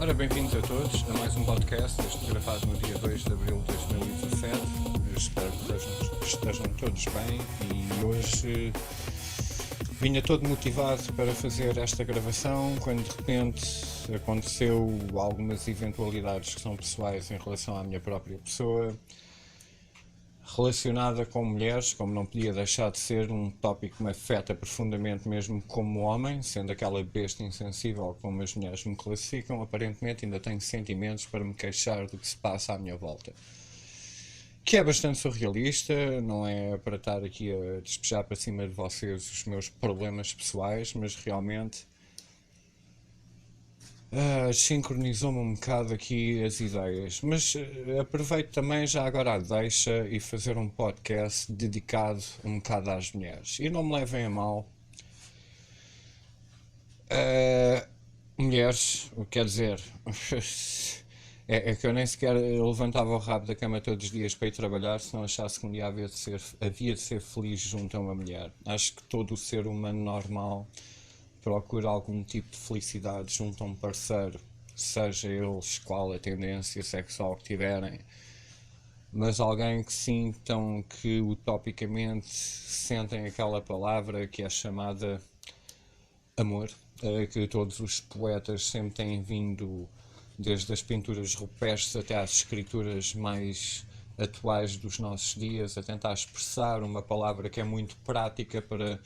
Ora, bem-vindos a todos a mais um podcast, este gravado no dia 2 de abril de 2017. Eu espero que estejam todos bem e hoje vinha todo motivado para fazer esta gravação quando de repente aconteceu algumas eventualidades que são pessoais em relação à minha própria pessoa, relacionada com mulheres, como não podia deixar de ser um tópico que me afeta profundamente mesmo como homem, sendo aquela besta insensível como as mulheres me classificam. Aparentemente ainda tenho sentimentos para me queixar do que se passa à minha volta. Que é bastante surrealista, não é para estar aqui a despejar para cima de vocês os meus problemas pessoais, mas realmente sincronizou-me um bocado aqui as ideias, mas aproveito também já agora a deixa e fazer um podcast dedicado um bocado às mulheres. E não me levem a mal. Mulheres, quer dizer, é que eu nem sequer levantava o rabo da cama todos os dias para ir trabalhar se não achasse que um dia havia de ser feliz junto a uma mulher. Acho que todo o ser humano normal procura algum tipo de felicidade junto a um parceiro, seja eles qual a tendência sexual que tiverem, mas alguém que sintam que utopicamente sentem aquela palavra que é chamada amor, que todos os poetas sempre têm vindo, desde as pinturas rupestres até às escrituras mais atuais dos nossos dias, a tentar expressar uma palavra que é muito prática para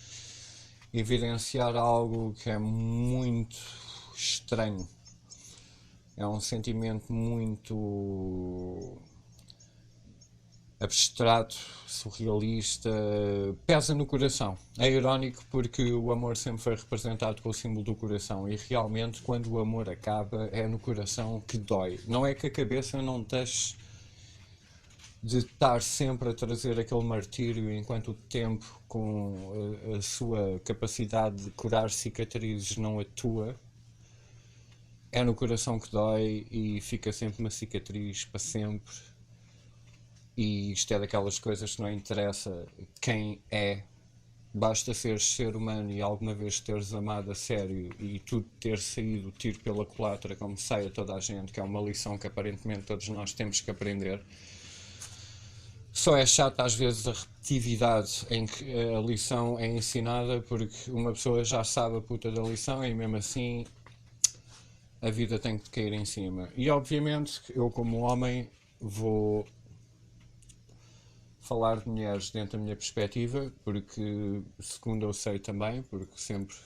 evidenciar algo que é muito estranho. É um sentimento muito abstrato, surrealista, pesa no coração. É irónico porque o amor sempre foi representado com o símbolo do coração e realmente quando o amor acaba é no coração que dói. Não é que a cabeça não deixe de estar sempre a trazer aquele martírio enquanto o tempo, com a sua capacidade de curar cicatrizes, não atua. É no coração que dói e fica sempre uma cicatriz para sempre. E isto é daquelas coisas que não interessa quem é, basta seres ser humano e alguma vez teres amado a sério e tudo ter saído tiro pela culatra, como sai a toda a gente, que é uma lição que aparentemente todos nós temos que aprender. Só é chato às vezes a repetitividade em que a lição é ensinada, porque uma pessoa já sabe a puta da lição e mesmo assim a vida tem que cair em cima. E obviamente eu, como homem, vou falar de mulheres dentro da minha perspectiva, porque segundo eu sei também, porque sempre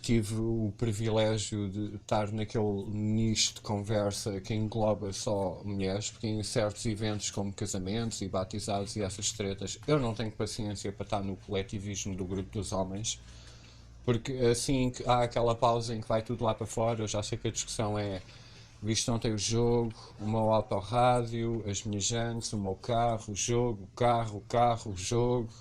tive o privilégio de estar naquele nicho de conversa que engloba só mulheres, porque em certos eventos como casamentos e batizados e essas tretas, eu não tenho paciência para estar no coletivismo do grupo dos homens, porque assim que há aquela pausa em que vai tudo lá para fora, eu já sei que a discussão é: visto ontem o jogo, o meu autorrádio, as minhas jantes, o meu carro, o jogo, o carro, o jogo.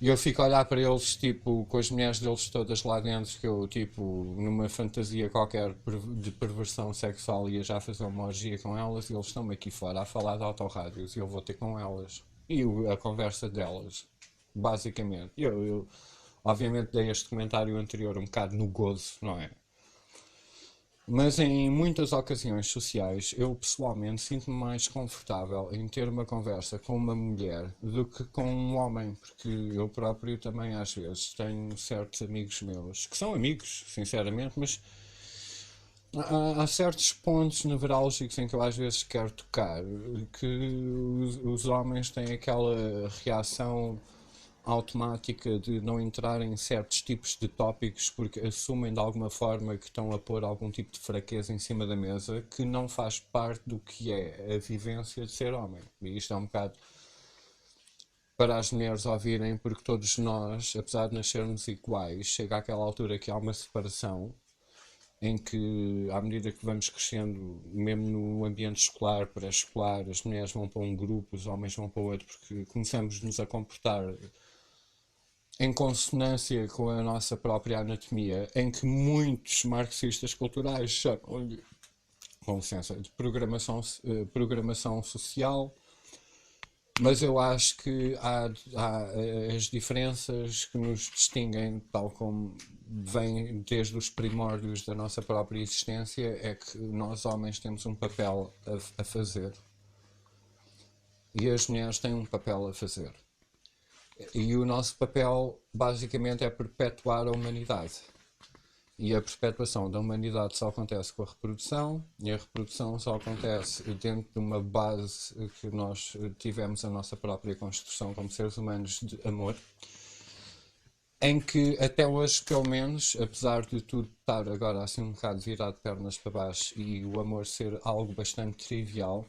E eu fico a olhar para eles, tipo, com as mulheres deles todas lá dentro, que eu, tipo, numa fantasia qualquer de perversão sexual ia já fazer uma orgia com elas, e eles estão-me aqui fora a falar de autorrádios e eu vou ter com elas. E a conversa delas, basicamente. Eu obviamente dei este comentário anterior um bocado no gozo, não é? Mas em muitas ocasiões sociais, eu pessoalmente sinto-me mais confortável em ter uma conversa com uma mulher do que com um homem, porque eu próprio também às vezes tenho certos amigos meus, que são amigos, sinceramente, mas há certos pontos nevrálgicos em que eu às vezes quero tocar, que os homens têm aquela reação automática de não entrar em certos tipos de tópicos porque assumem de alguma forma que estão a pôr algum tipo de fraqueza em cima da mesa que não faz parte do que é a vivência de ser homem. E isto é um bocado para as mulheres ouvirem, porque todos nós, apesar de nascermos iguais, chega àquela altura que há uma separação em que, à medida que vamos crescendo, mesmo no ambiente escolar, pré-escolar, as mulheres vão para um grupo, os homens vão para outro, porque começamos-nos a comportar em consonância com a nossa própria anatomia, em que muitos marxistas culturais chamam-lhe, com licença, de programação social, Mas eu acho que há as diferenças que nos distinguem, tal como vêm desde os primórdios da nossa própria existência, é que nós homens temos um papel a fazer e as mulheres têm um papel a fazer. E o nosso papel basicamente é perpetuar a humanidade. E a perpetuação da humanidade só acontece com a reprodução, e a reprodução só acontece dentro de uma base que nós tivemos a nossa própria construção como seres humanos de amor, em que até hoje, pelo menos, apesar de tudo estar agora assim um bocado virado de pernas para baixo e o amor ser algo bastante trivial,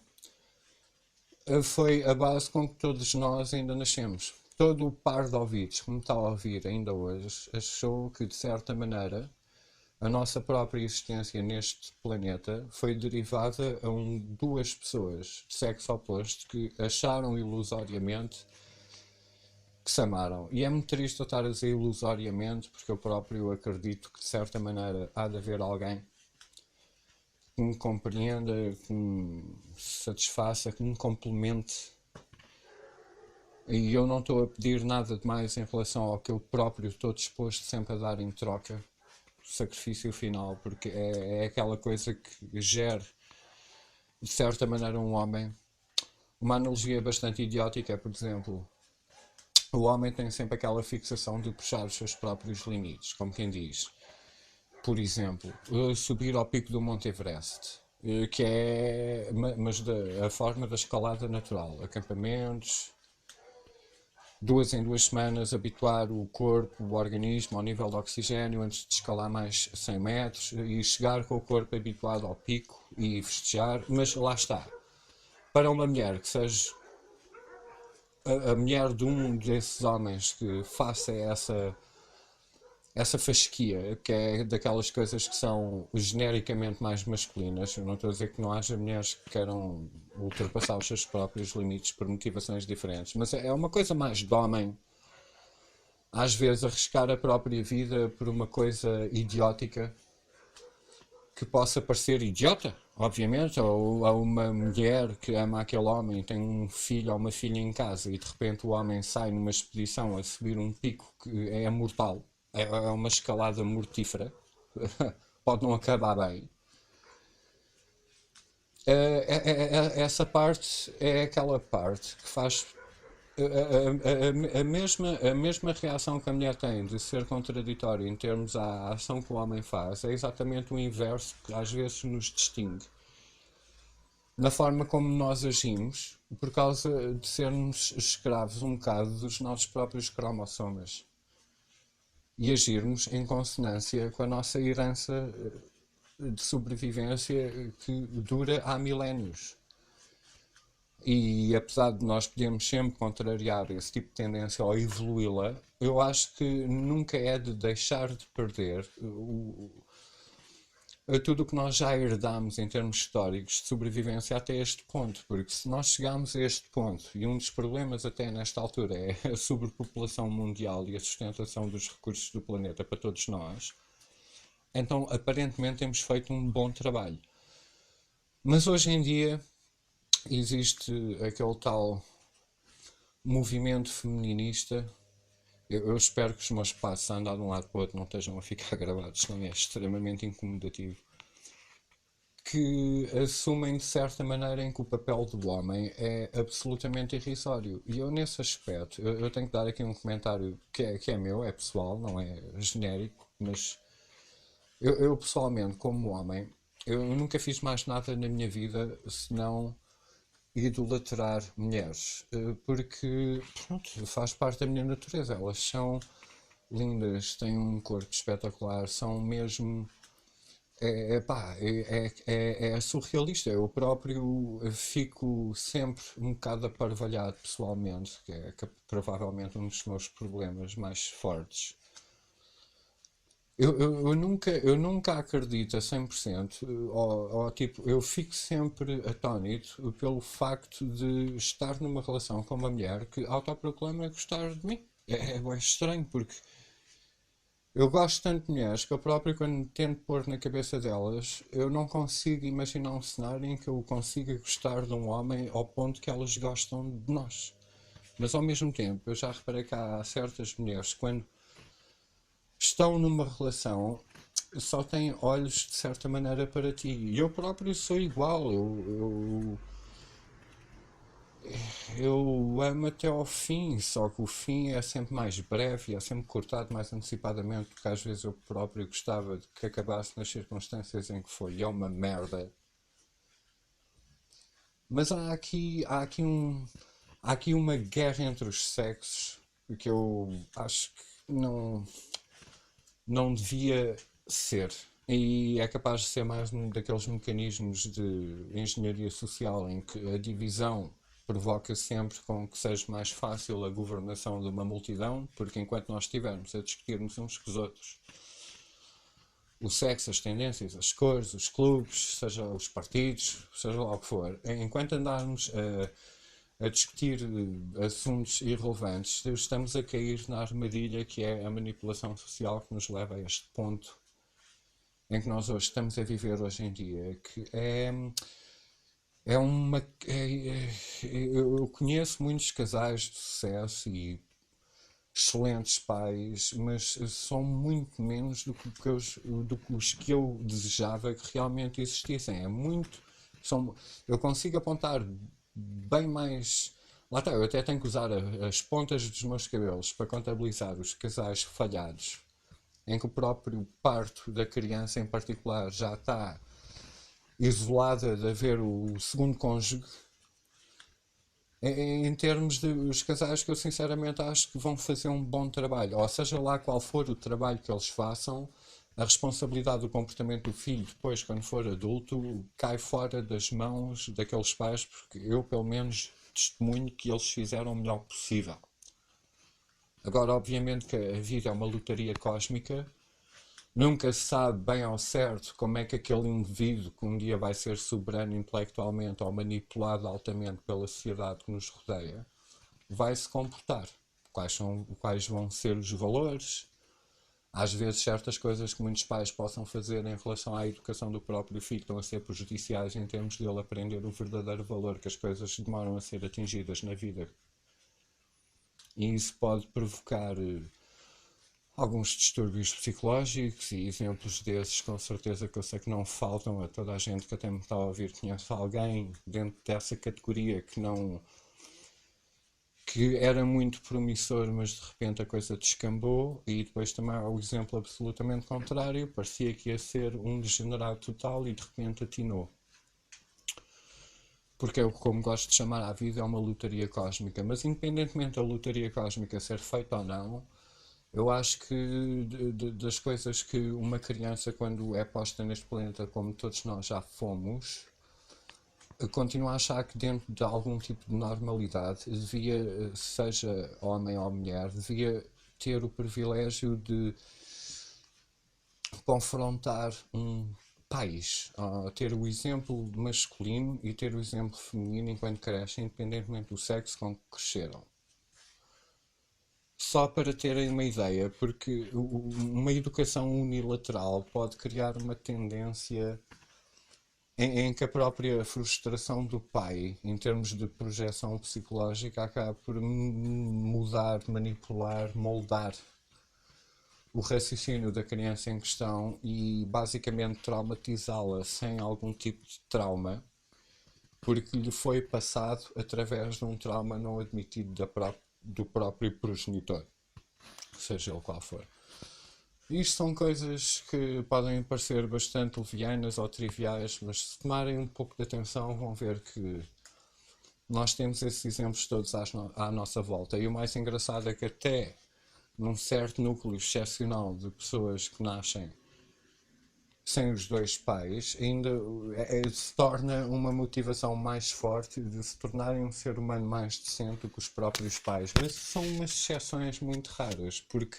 foi a base com que todos nós ainda nascemos. Todo o par de ouvidos que me está a ouvir ainda hoje achou que, de certa maneira, a nossa própria existência neste planeta foi derivada a duas pessoas de sexo oposto que acharam ilusoriamente que se amaram. E é muito triste eu estar a dizer ilusoriamente, porque eu próprio acredito que de certa maneira há de haver alguém que me compreenda, que me satisfaça, que me complemente. E eu não estou a pedir nada de mais em relação ao que eu próprio estou disposto sempre a dar em troca. Sacrifício final, porque é aquela coisa que gera, de certa maneira, um homem. Uma analogia bastante idiótica é, por exemplo, o homem tem sempre aquela fixação de puxar os seus próprios limites, como quem diz. Por exemplo, subir ao pico do Monte Everest, que é mas a forma da escalada natural, acampamentos, 2 em 2 semanas habituar o corpo, o organismo ao nível de oxigênio antes de escalar mais 100 metros e chegar com o corpo habituado ao pico e festejar, mas lá está. Para uma mulher que seja a mulher de um desses homens que faça essa fasquia, que é daquelas coisas que são genericamente mais masculinas. Eu não estou a dizer que não haja mulheres que queiram ultrapassar os seus próprios limites por motivações diferentes, mas é uma coisa mais de homem, às vezes arriscar a própria vida por uma coisa idiótica que possa parecer idiota, obviamente, ou a uma mulher que ama aquele homem, tem um filho ou uma filha em casa e de repente o homem sai numa expedição a subir um pico que é mortal, é uma escalada mortífera, pode não acabar bem. Essa parte é aquela parte que faz a mesma reação que a mulher tem de ser contraditória em termos à ação que o homem faz, é exatamente o inverso que às vezes nos distingue. Na forma como nós agimos, por causa de sermos escravos um bocado dos nossos próprios cromossomas. E agirmos em consonância com a nossa herança de sobrevivência que dura há milénios. E apesar de nós podermos sempre contrariar esse tipo de tendência ou evoluí-la, eu acho que nunca é de deixar de perder tudo o que nós já herdámos em termos históricos de sobrevivência até este ponto, porque se nós chegarmos a este ponto, e um dos problemas até nesta altura é a sobrepopulação mundial e a sustentação dos recursos do planeta para todos nós, então aparentemente temos feito um bom trabalho. Mas hoje em dia existe aquele tal movimento feminista. Eu espero que os meus passos a andar de um lado para o outro não estejam a ficar gravados, senão é extremamente incomodativo. Que assumem de certa maneira em que o papel do homem é absolutamente irrisório. E eu nesse aspecto, eu tenho que dar aqui um comentário que é meu, é pessoal, não é genérico, mas eu pessoalmente, como homem, eu nunca fiz mais nada na minha vida senão idolatrar mulheres, porque pronto, faz parte da minha natureza. Elas são lindas, têm um corpo espetacular, são mesmo. É surrealista. Eu próprio fico sempre um bocado aparvalhado pessoalmente, que é provavelmente um dos meus problemas mais fortes. Eu nunca acredito a 100%, ou tipo, eu fico sempre atónito pelo facto de estar numa relação com uma mulher que autoproclama gostar de mim. É estranho, porque eu gosto tanto de mulheres que eu próprio, quando tento pôr na cabeça delas, eu não consigo imaginar um cenário em que eu consiga gostar de um homem ao ponto que elas gostam de nós. Mas ao mesmo tempo, eu já reparei que há certas mulheres, quando estão numa relação, só têm olhos de certa maneira para ti. E eu próprio sou igual. Eu amo até ao fim, só que o fim é sempre mais breve, é sempre cortado mais antecipadamente, porque às vezes eu próprio gostava de que acabasse nas circunstâncias em que foi. E é uma merda. Mas há aqui uma guerra entre os sexos que eu acho que não devia ser. E é capaz de ser mais um daqueles mecanismos de engenharia social em que a divisão provoca sempre com que seja mais fácil a governação de uma multidão, porque enquanto nós estivermos a discutirmos uns com os outros o sexo, as tendências, as cores, os clubes, seja os partidos, seja lá o que for, enquanto andarmos a discutir assuntos irrelevantes, estamos a cair na armadilha que é a manipulação social que nos leva a este ponto em que nós hoje estamos a viver hoje em dia, que é uma. Eu conheço muitos casais de sucesso e excelentes pais, mas são muito menos do que os que eu desejava que realmente existissem. É muito. São, eu consigo apontar bem mais. Lá está, eu até tenho que usar as pontas dos meus cabelos para contabilizar os casais falhados, em que o próprio parto da criança em particular já está isolada de haver o segundo cônjuge, em termos de os casais que eu sinceramente acho que vão fazer um bom trabalho, ou seja lá qual for o trabalho que eles façam, a responsabilidade do comportamento do filho depois, quando for adulto, cai fora das mãos daqueles pais, porque eu pelo menos testemunho que eles fizeram o melhor possível. Agora, obviamente que a vida é uma lotaria cósmica. Nunca se sabe bem ao certo como é que aquele indivíduo que um dia vai ser soberano intelectualmente ou manipulado altamente pela sociedade que nos rodeia vai se comportar. Quais vão ser os valores? Às vezes certas coisas que muitos pais possam fazer em relação à educação do próprio filho estão a ser prejudiciais em termos de ele aprender o verdadeiro valor que as coisas demoram a ser atingidas na vida. E isso pode provocar alguns distúrbios psicológicos, e exemplos desses com certeza que eu sei que não faltam a toda a gente que até me está a ouvir, conhece alguém dentro dessa categoria que era muito promissor, mas de repente a coisa descambou. E depois também há o exemplo absolutamente contrário, parecia que ia ser um degenerado total e de repente atinou. Porque eu, como gosto de chamar a vida, é uma lotaria cósmica. Mas independentemente da lotaria cósmica ser feita ou não, eu acho que das coisas que uma criança, quando é posta neste planeta, como todos nós já fomos, continua a achar que dentro de algum tipo de normalidade devia, seja homem ou mulher, devia ter o privilégio de confrontar um país, ter o exemplo masculino e ter o exemplo feminino enquanto crescem, independentemente do sexo com que cresceram. Só para terem uma ideia, porque uma educação unilateral pode criar uma tendência em que a própria frustração do pai, em termos de projeção psicológica, acaba por mudar, manipular, moldar o raciocínio da criança em questão e basicamente traumatizá-la sem algum tipo de trauma, porque lhe foi passado através de um trauma não admitido do próprio progenitor, seja ele qual for. Isto são coisas que podem parecer bastante levianas ou triviais, mas se tomarem um pouco de atenção vão ver que nós temos esses exemplos todos à nossa volta. E o mais engraçado é que até num certo núcleo excepcional de pessoas que nascem sem os dois pais, ainda se torna uma motivação mais forte de se tornarem um ser humano mais decente do que os próprios pais. Mas são umas exceções muito raras, porque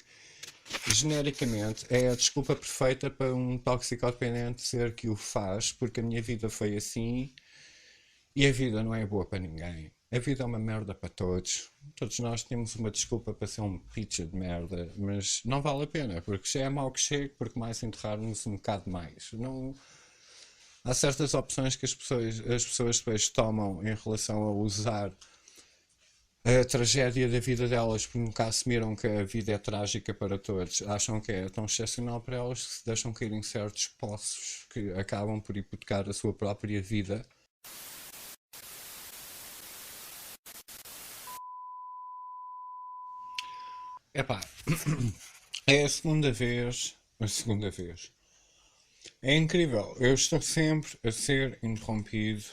genericamente é a desculpa perfeita para um toxicodependente dizer que o faz, porque a minha vida foi assim e a vida não é boa para ninguém. A vida é uma merda para todos. Todos nós temos uma desculpa para ser um pitcher de merda, mas não vale a pena, porque já é mau que chegue, porque mais enterrarmos um bocado mais. Não... Há certas opções que as pessoas depois tomam em relação a usar a tragédia da vida delas, porque nunca assumiram que a vida é trágica para todos. Acham que é tão excepcional para elas que se deixam cair em certos poços que acabam por hipotecar a sua própria vida. Epá, é a segunda vez. A segunda vez. É incrível. Eu estou sempre a ser interrompido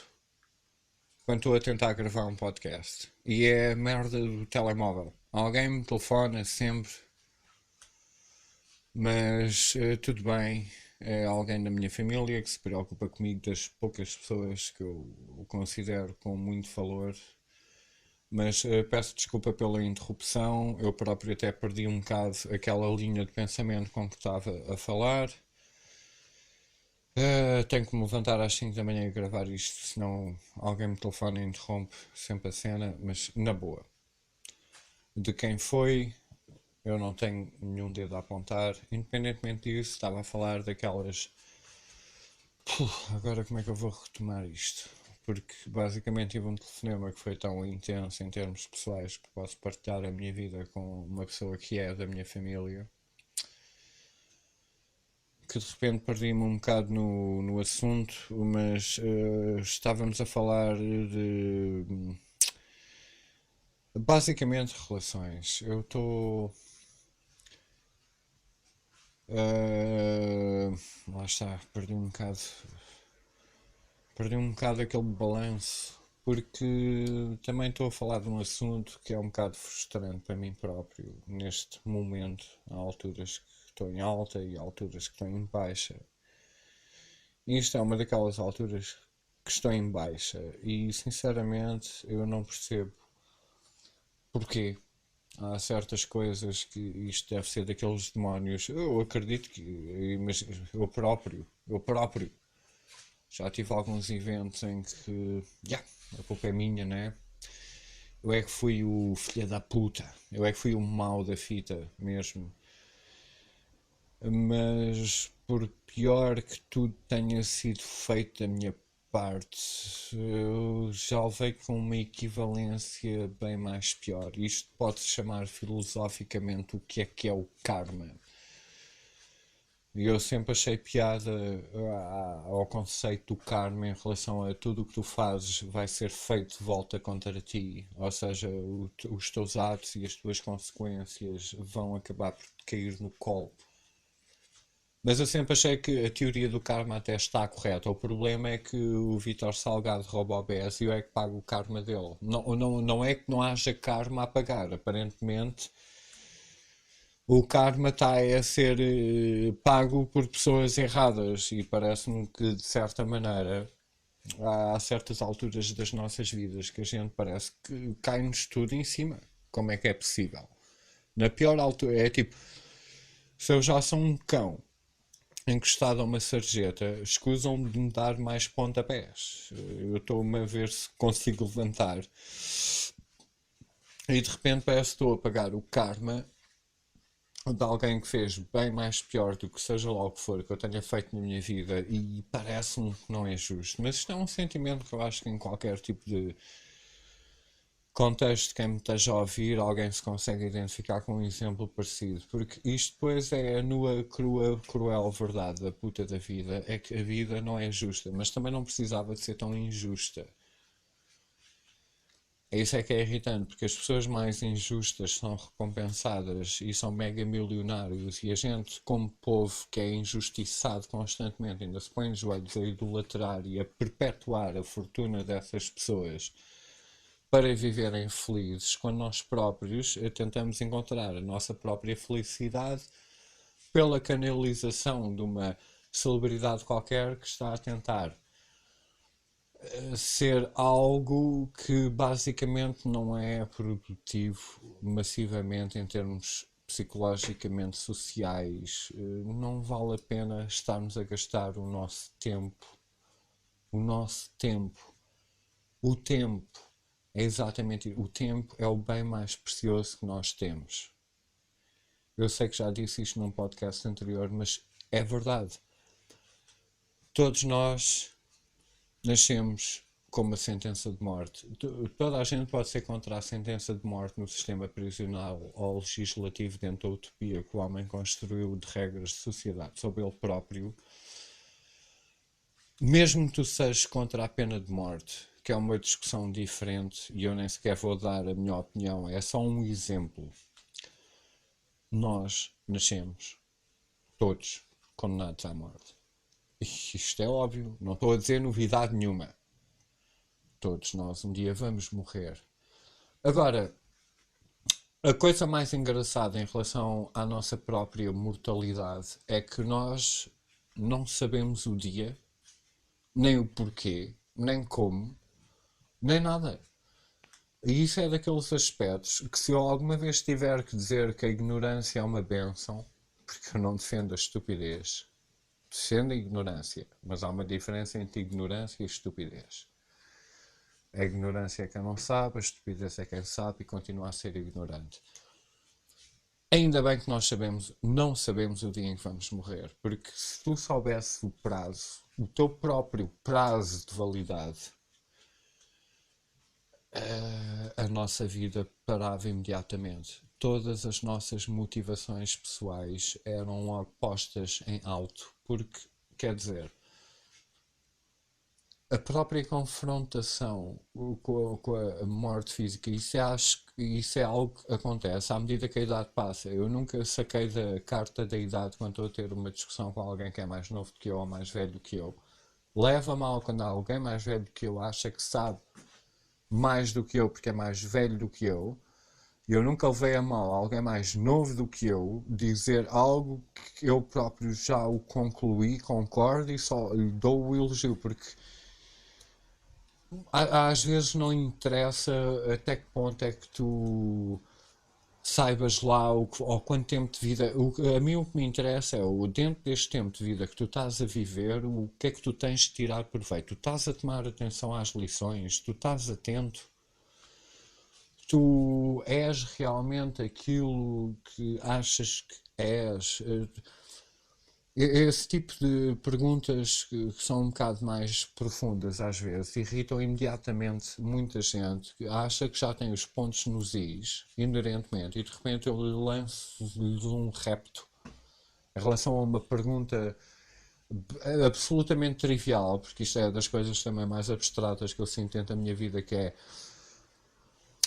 quando estou a tentar gravar um podcast. E é a merda do telemóvel. Alguém me telefona sempre, mas tudo bem. É alguém da minha família que se preocupa comigo, das poucas pessoas que eu considero com muito valor. Mas peço desculpa pela interrupção. Eu próprio até perdi um bocado aquela linha de pensamento com que estava a falar. Tenho que me levantar às 5 da manhã e gravar isto, senão alguém me telefona e interrompe sempre a cena, mas na boa. De quem foi, eu não tenho nenhum dedo a apontar. Independentemente disso, estava a falar daquelas. Agora como é que eu vou retomar isto? Porque basicamente tive um telefonema que foi tão intenso em termos pessoais que posso partilhar a minha vida com uma pessoa que é da minha família, que de repente perdi-me um bocado no assunto, mas estávamos a falar de basicamente relações. Eu estou. Lá está, perdi um bocado aquele balanço, porque também estou a falar de um assunto que é um bocado frustrante para mim próprio neste momento. Há alturas que estou em alta e alturas que estou em baixa. E isto é uma daquelas alturas que estou em baixa e sinceramente eu não percebo porquê. Há certas coisas que isto deve ser daqueles demónios. Eu acredito que, mas eu próprio já tive alguns eventos em que, a culpa é minha, né? Eu é que fui o filho da puta, eu é que fui o mau da fita mesmo. Mas por pior que tudo tenha sido feito da minha parte, eu já levei com uma equivalência bem mais pior. Isto pode-se chamar filosoficamente o que é o karma. E eu sempre achei piada ao conceito do karma em relação a tudo o que tu fazes vai ser feito de volta contra ti. Ou seja, os teus atos e as tuas consequências vão acabar por te cair no colo. Mas eu sempre achei que a teoria do karma até está correta. O problema é que o Vítor Salgado rouba o OBS e eu é que pago o karma dele. Não é que não haja karma a pagar. Aparentemente, o karma está a ser pago por pessoas erradas e parece-me que, de certa maneira, há certas alturas das nossas vidas que a gente parece que cai-nos tudo em cima. Como é que é possível? Na pior altura, é tipo, se eu já sou um cão encostado a uma sarjeta, escusam de me dar mais pontapés. Eu estou-me a ver se consigo levantar e de repente parece que estou a pagar o karma de alguém que fez bem mais pior do que seja lá o que for que eu tenha feito na minha vida e parece-me que não é justo. Mas isto é um sentimento que eu acho que em qualquer tipo de contexto, quem me esteja a ouvir, alguém se consegue identificar com um exemplo parecido. Porque isto depois é a nua, crua, cruel verdade da puta da vida. É que a vida não é justa, mas também não precisava de ser tão injusta. É isso é que é irritante, porque as pessoas mais injustas são recompensadas e são mega milionários e a gente, como povo que é injustiçado constantemente, ainda se põe os joelhos a idolatrar e a perpetuar a fortuna dessas pessoas para viverem felizes, quando nós próprios tentamos encontrar a nossa própria felicidade pela canalização de uma celebridade qualquer que está a tentar ser algo que basicamente não é produtivo massivamente em termos psicologicamente sociais. Não vale a pena estarmos a gastar o nosso tempo. O nosso tempo. O tempo. É exatamente isso. O tempo é o bem mais precioso que nós temos. Eu sei que já disse isto num podcast anterior, mas é verdade. Todos nós nascemos como a sentença de morte. Toda a gente pode ser contra a sentença de morte no sistema prisional ou legislativo dentro da utopia que o homem construiu de regras de sociedade sobre ele próprio. Mesmo que tu sejas contra a pena de morte, que é uma discussão diferente e eu nem sequer vou dar a minha opinião, é só um exemplo. Nós nascemos todos condenados à morte. Isto é óbvio, não estou a dizer novidade nenhuma. Todos nós um dia vamos morrer. Agora, a coisa mais engraçada em relação à nossa própria mortalidade é que nós não sabemos o dia, nem o porquê, nem como, nem nada. E isso é daqueles aspectos que, se eu alguma vez tiver que dizer que a ignorância é uma bênção, porque eu não defendo a estupidez, defendo a ignorância, mas há uma diferença entre ignorância e estupidez. A ignorância é quem não sabe, a estupidez é quem sabe e continua a ser ignorante. Ainda bem que nós não sabemos o dia em que vamos morrer, porque se tu soubesse o prazo, o teu próprio prazo de validade, a nossa vida parava imediatamente. Todas as nossas motivações pessoais eram postas em alto, porque, quer dizer, a própria confrontação com a morte física, isso é algo que acontece à medida que a idade passa. Eu nunca saquei da carta da idade quando estou a ter uma discussão com alguém que é mais novo do que eu ou mais velho do que eu. Leva mal quando alguém mais velho do que eu acha que sabe mais do que eu porque é mais velho do que eu. E eu nunca levei a mal alguém mais novo do que eu dizer algo que eu próprio já o concluí, concordo e só lhe dou o elogio, porque às vezes não interessa até que ponto é que tu saibas lá ou quanto tempo de vida. A mim o que me interessa é dentro deste tempo de vida que tu estás a viver, o que é que tu tens de tirar proveito. Tu estás a tomar atenção às lições, tu estás atento, tu és realmente aquilo que achas que és. Esse tipo de perguntas que são um bocado mais profundas às vezes irritam imediatamente muita gente que acha que já tem os pontos nos is, inerentemente, e de repente eu lanço-lhes um repto em relação a uma pergunta absolutamente trivial, porque isto é das coisas também mais abstratas que eu sinto dentro da minha vida, que é: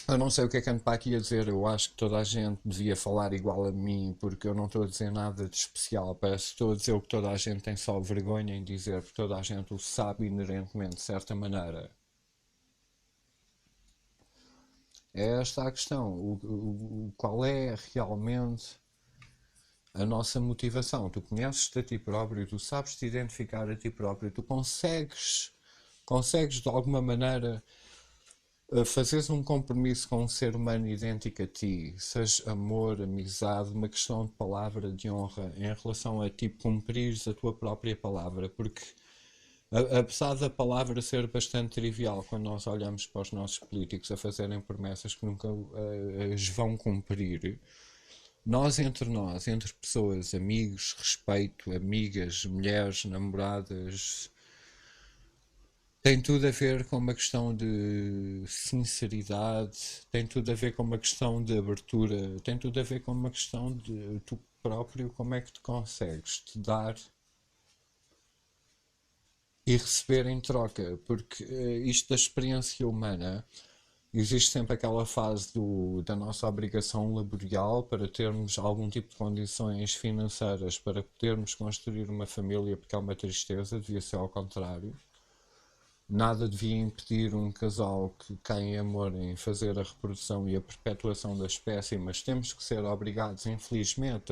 eu não sei o que é que ando para aqui a dizer, eu acho que toda a gente devia falar igual a mim, porque eu não estou a dizer nada de especial, parece que estou a dizer o que toda a gente tem só vergonha em dizer, porque toda a gente o sabe inerentemente, de certa maneira. É esta a questão, qual é realmente a nossa motivação? Tu conheces-te a ti próprio, tu sabes te identificar a ti próprio, tu consegues de alguma maneira fazeres um compromisso com um ser humano idêntico a ti, seja amor, amizade, uma questão de palavra, de honra, em relação a ti cumprires a tua própria palavra, porque apesar da palavra ser bastante trivial quando nós olhamos para os nossos políticos a fazerem promessas que nunca as vão cumprir, nós, entre pessoas, amigos, respeito, amigas, mulheres, namoradas, tem tudo a ver com uma questão de sinceridade, tem tudo a ver com uma questão de abertura, tem tudo a ver com uma questão de tu próprio, como é que te consegues te dar e receber em troca, porque isto da experiência humana, existe sempre aquela fase da nossa obrigação laboral para termos algum tipo de condições financeiras para podermos construir uma família, porque é uma tristeza, devia ser ao contrário. Nada devia impedir um casal que tem amor em fazer a reprodução e a perpetuação da espécie, mas temos que ser obrigados, infelizmente,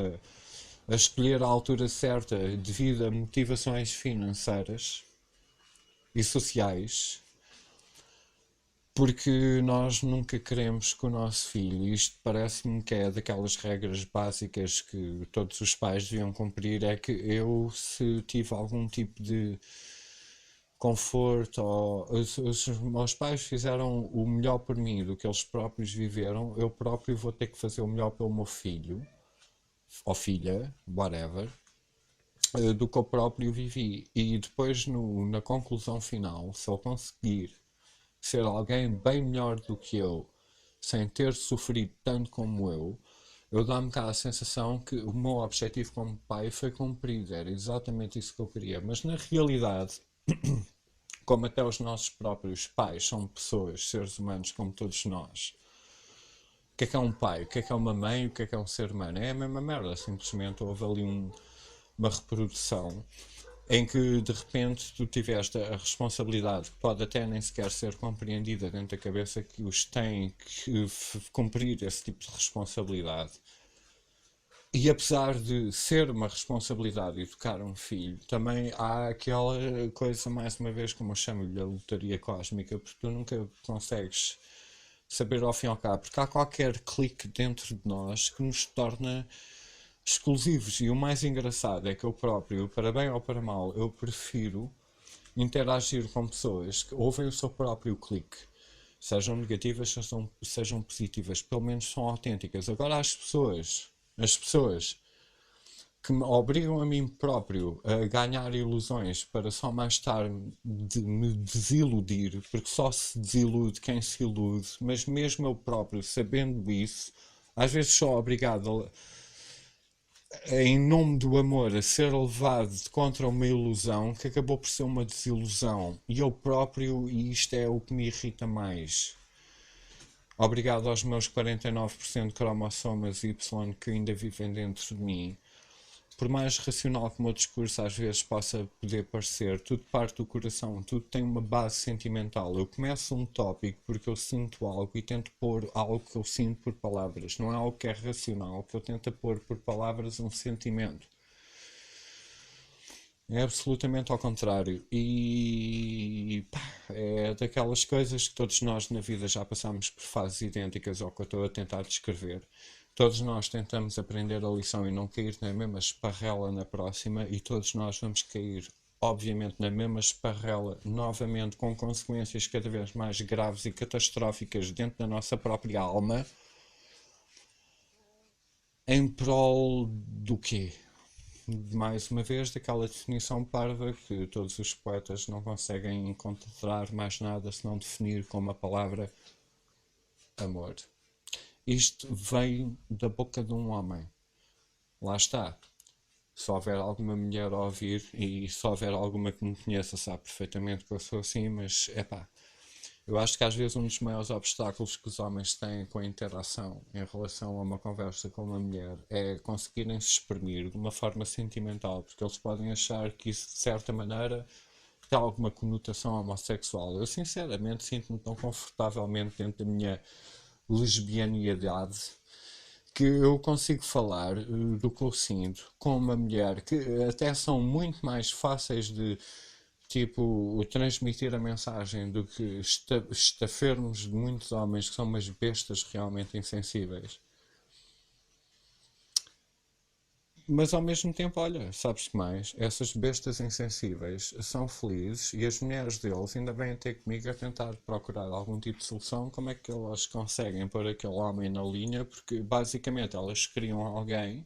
a escolher a altura certa devido a motivações financeiras e sociais, porque nós nunca queremos que o nosso filho, isto parece-me que é daquelas regras básicas que todos os pais deviam cumprir, é que eu, se tive algum tipo de conforto, ou se os meus pais fizeram o melhor por mim do que eles próprios viveram, eu próprio vou ter que fazer o melhor pelo meu filho ou filha, whatever, do que eu próprio vivi. E depois, na conclusão final, se eu conseguir ser alguém bem melhor do que eu, sem ter sofrido tanto como eu dá-me cá a sensação que o meu objetivo como pai foi cumprido, era exatamente isso que eu queria. Mas na realidade, como até os nossos próprios pais são pessoas, seres humanos como todos nós, o que é um pai? O que é uma mãe? O que é um ser humano? É a mesma merda, simplesmente houve ali uma reprodução em que de repente tu tiveste a responsabilidade, que pode até nem sequer ser compreendida dentro da cabeça, que os tem que cumprir esse tipo de responsabilidade. E apesar de ser uma responsabilidade educar um filho, também há aquela coisa, mais uma vez, como eu chamo-lhe, a lotaria cósmica, porque tu nunca consegues saber ao fim e ao cabo, porque há qualquer clique dentro de nós que nos torna exclusivos. E o mais engraçado é que eu próprio, para bem ou para mal, eu prefiro interagir com pessoas que ouvem o seu próprio clique. Sejam negativas, sejam positivas, pelo menos são autênticas. Agora as pessoas que me obrigam a mim próprio a ganhar ilusões para só mais tarde me desiludir, porque só se desilude quem se ilude, mas mesmo eu próprio sabendo isso, às vezes sou obrigado em nome do amor a ser levado contra uma ilusão que acabou por ser uma desilusão. E eu próprio, e isto é o que me irrita mais, obrigado aos meus 49% de cromossomas Y que ainda vivem dentro de mim, por mais racional que o meu discurso às vezes possa poder parecer, tudo parte do coração, tudo tem uma base sentimental. Eu começo um tópico porque eu sinto algo e tento pôr algo que eu sinto por palavras. Não é algo que é racional, que eu tento pôr por palavras um sentimento. É absolutamente ao contrário. E pá, é daquelas coisas que todos nós na vida já passamos por fases idênticas ao que eu estou a tentar descrever. Todos nós tentamos aprender a lição e não cair na mesma esparrela na próxima, e todos nós vamos cair, obviamente, na mesma esparrela novamente, com consequências cada vez mais graves e catastróficas dentro da nossa própria alma, em prol do quê? Mais uma vez, daquela definição parva que todos os poetas não conseguem encontrar mais nada senão definir como a palavra amor. Isto vem da boca de um homem. Lá está. Se houver alguma mulher a ouvir e se houver alguma que me conheça, sabe perfeitamente que eu sou assim, mas é pá. Eu acho que às vezes um dos maiores obstáculos que os homens têm com a interação em relação a uma conversa com uma mulher é conseguirem se exprimir de uma forma sentimental, porque eles podem achar que isso de certa maneira tem alguma conotação homossexual. Eu sinceramente sinto-me tão confortavelmente dentro da minha lesbianidade que eu consigo falar do que eu sinto com uma mulher que até são muito mais fáceis de tipo transmitir a mensagem do que estafermos de muitos homens que são umas bestas realmente insensíveis. Mas ao mesmo tempo, olha, sabes que mais? Essas bestas insensíveis são felizes e as mulheres deles ainda vêm ter comigo a tentar procurar algum tipo de solução. Como é que elas conseguem pôr aquele homem na linha? Porque basicamente elas criam alguém,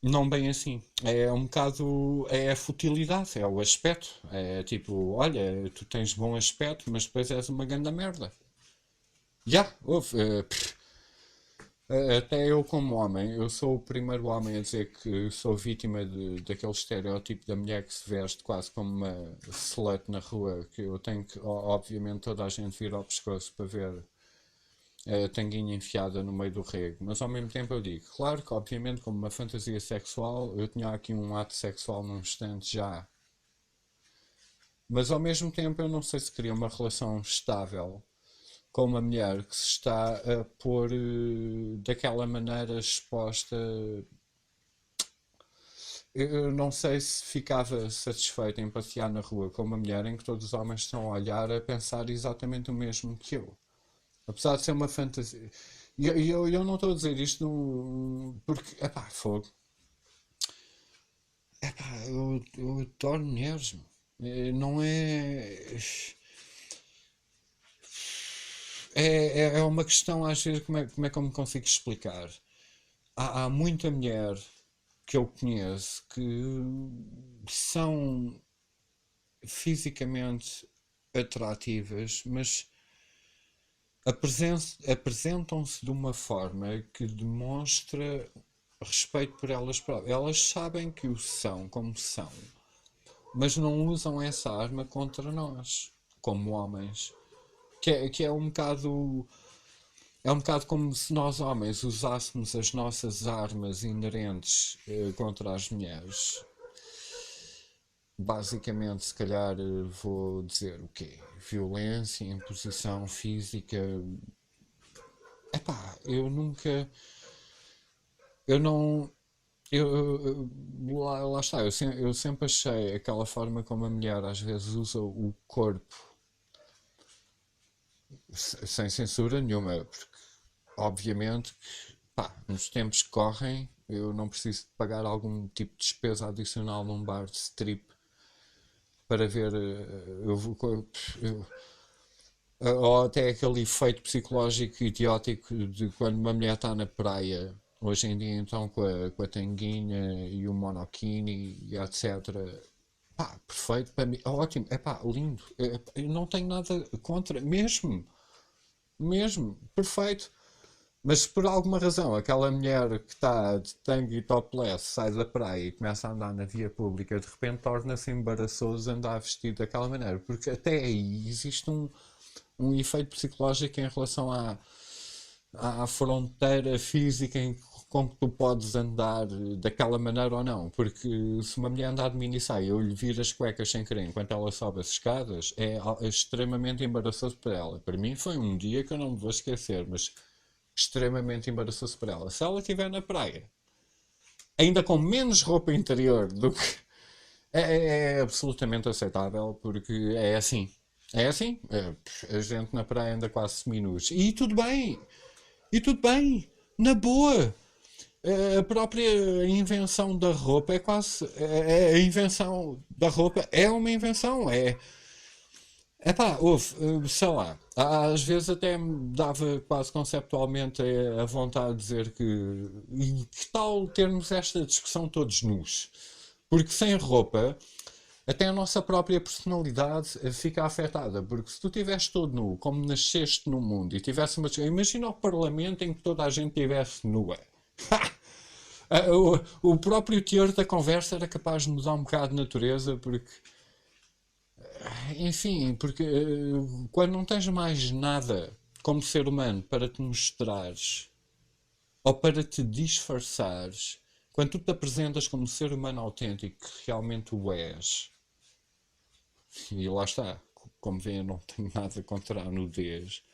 não bem assim. É um bocado. É a futilidade, é o aspecto. É tipo, olha, tu tens bom aspecto, mas depois és uma grande merda. Já, houve. Até eu, como homem, eu sou o primeiro homem a dizer que sou vítima daquele estereótipo da mulher que se veste quase como uma slut na rua, que eu tenho que, obviamente, toda a gente vir ao pescoço para ver a tanguinha enfiada no meio do rego, mas ao mesmo tempo eu digo, claro que, obviamente, como uma fantasia sexual, eu tinha aqui um ato sexual num instante já, mas ao mesmo tempo eu não sei se queria uma relação estável com uma mulher que se está a pôr daquela maneira exposta. Eu não sei se ficava satisfeito em passear na rua com uma mulher em que todos os homens estão a olhar a pensar exatamente o mesmo que eu. Apesar de ser uma fantasia. E eu não estou a dizer isto porque, epá, fogo. Epá, eu adoro mulheres. Não é. É uma questão, às vezes, como é que eu me consigo explicar? Há muita mulher que eu conheço que são fisicamente atrativas, mas apresentam-se de uma forma que demonstra respeito por elas próprias. Elas sabem que o são como são, mas não usam essa arma contra nós, como homens. Que é um bocado. É um bocado como se nós homens usássemos as nossas armas inerentes contra as mulheres. Basicamente, se calhar vou dizer o quê? Violência, imposição física. Epá, eu nunca. Eu não. Lá está, eu sempre achei aquela forma como a mulher às vezes usa o corpo sem censura nenhuma, porque obviamente, pá, nos tempos que correm, eu não preciso de pagar algum tipo de despesa adicional num bar de strip para ver. Eu, ou até aquele efeito psicológico idiótico de quando uma mulher está na praia, hoje em dia então com a tanguinha e o monokini e etc. Pá, perfeito para mim, ótimo, é pá, lindo. Eu não tenho nada contra, mesmo, perfeito. Mas se por alguma razão aquela mulher que está de tangue e topless sai da praia e começa a andar na via pública, de repente torna-se embaraçoso andar vestido daquela maneira, porque até aí existe um efeito psicológico em relação à fronteira física em como tu podes andar daquela maneira ou não. Porque se uma mulher andar de mini saia e eu lhe vir as cuecas sem querer enquanto ela sobe as escadas, é extremamente embaraçoso para ela. Para mim foi um dia que eu não me vou esquecer, mas extremamente embaraçoso para ela. Se ela estiver na praia, ainda com menos roupa interior do que. É absolutamente aceitável, porque é assim. É assim. A gente na praia anda quase seminus. E tudo bem. E tudo bem. Na boa. A própria invenção da roupa é quase. A invenção da roupa é uma invenção. Epá, houve, sei lá, às vezes até me dava quase conceptualmente a vontade de dizer e que tal termos esta discussão todos nus? Porque sem roupa, até a nossa própria personalidade fica afetada. Porque se tu estiveres todo nu, como nasceste no mundo, e tivesse uma. Imagina o parlamento em que toda a gente estivesse nua. O próprio teor da conversa era capaz de mudar um bocado de natureza, porque enfim, porque quando não tens mais nada como ser humano para te mostrares ou para te disfarçares, quando tu te apresentas como ser humano autêntico que realmente o és, e lá está, como vêem, eu não tenho nada contra a nudez,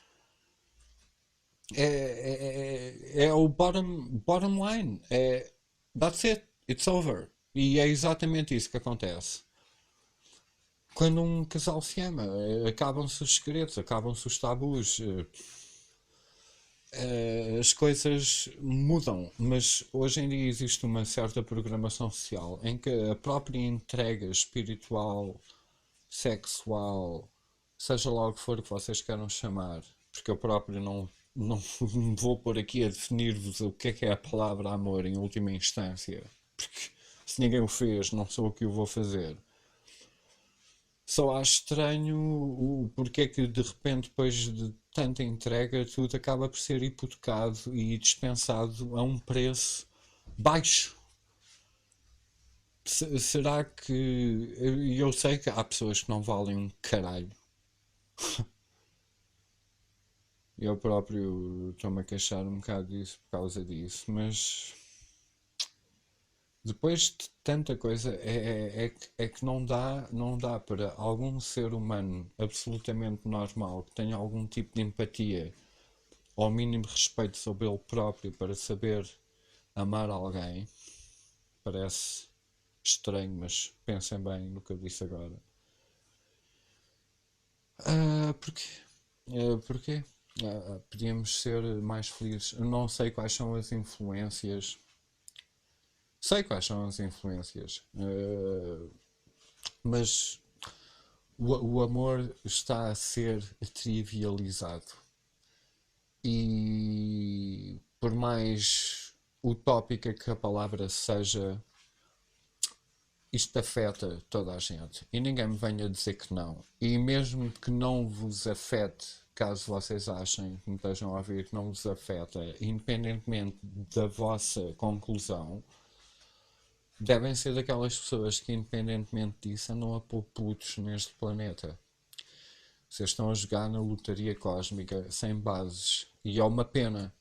é o bottom line. That's it, it's over. E é exatamente isso que acontece. Quando um casal se ama, acabam-se os segredos, acabam-se os tabus, as coisas mudam, mas hoje em dia existe uma certa programação social em que a própria entrega espiritual, sexual, seja lá o que for que vocês queiram chamar, porque eu próprio não vou por aqui a definir-vos o que é a palavra amor em última instância, porque se ninguém o fez, não sou o que o vou fazer. Só acho estranho o porquê que de repente, depois de tanta entrega, tudo acaba por ser hipotecado e dispensado a um preço baixo. Será que. Eu sei que há pessoas que não valem um caralho. Eu próprio estou-me a queixar um bocado disso por causa disso, mas depois de tanta coisa é que não dá para algum ser humano absolutamente normal que tenha algum tipo de empatia ou mínimo respeito sobre ele próprio para saber amar alguém. Parece estranho, mas pensem bem no que eu disse agora. Porquê? Porquê? Podíamos ser mais felizes. Eu não sei quais são as influências. Sei quais são as influências. Mas o amor está a ser trivializado. E por mais utópica que a palavra seja, isto afeta toda a gente e ninguém me venha dizer que não. E mesmo que não vos afete, caso vocês achem que me estejam a ouvir que não vos afeta, independentemente da vossa conclusão, devem ser daquelas pessoas que, independentemente disso, andam a pôr putos neste planeta. Vocês estão a jogar na lotaria cósmica sem bases. E é uma pena.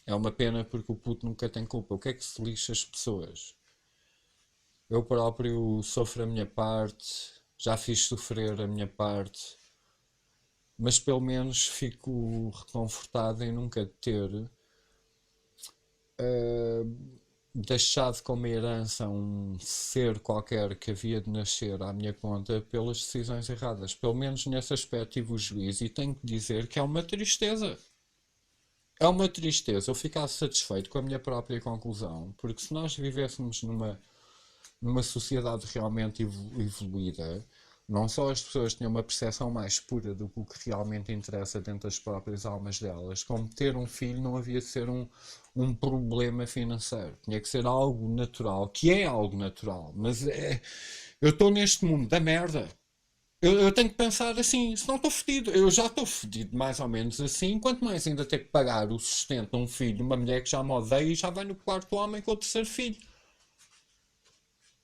É uma pena porque o puto nunca tem culpa. O que é que se lixa as pessoas? Eu próprio sofro a minha parte, já fiz sofrer a minha parte, mas pelo menos fico reconfortado em nunca ter deixado como herança um ser qualquer que havia de nascer à minha conta pelas decisões erradas. Pelo menos nesse aspecto tive o juízo e tenho que dizer que é uma tristeza. É uma tristeza eu ficar satisfeito com a minha própria conclusão, porque se nós vivêssemos numa sociedade realmente evoluída, não só as pessoas tinham uma percepção mais pura do que o que realmente interessa dentro das próprias almas delas, como ter um filho não havia de ser um problema financeiro. Tinha que ser algo natural, que é algo natural, mas eu estou neste mundo da merda. Eu tenho que pensar assim, senão estou fedido. Eu já estou fedido mais ou menos assim, quanto mais ainda ter que pagar o sustento de um filho, uma mulher que já me odeia e já vai no quarto homem com o terceiro filho.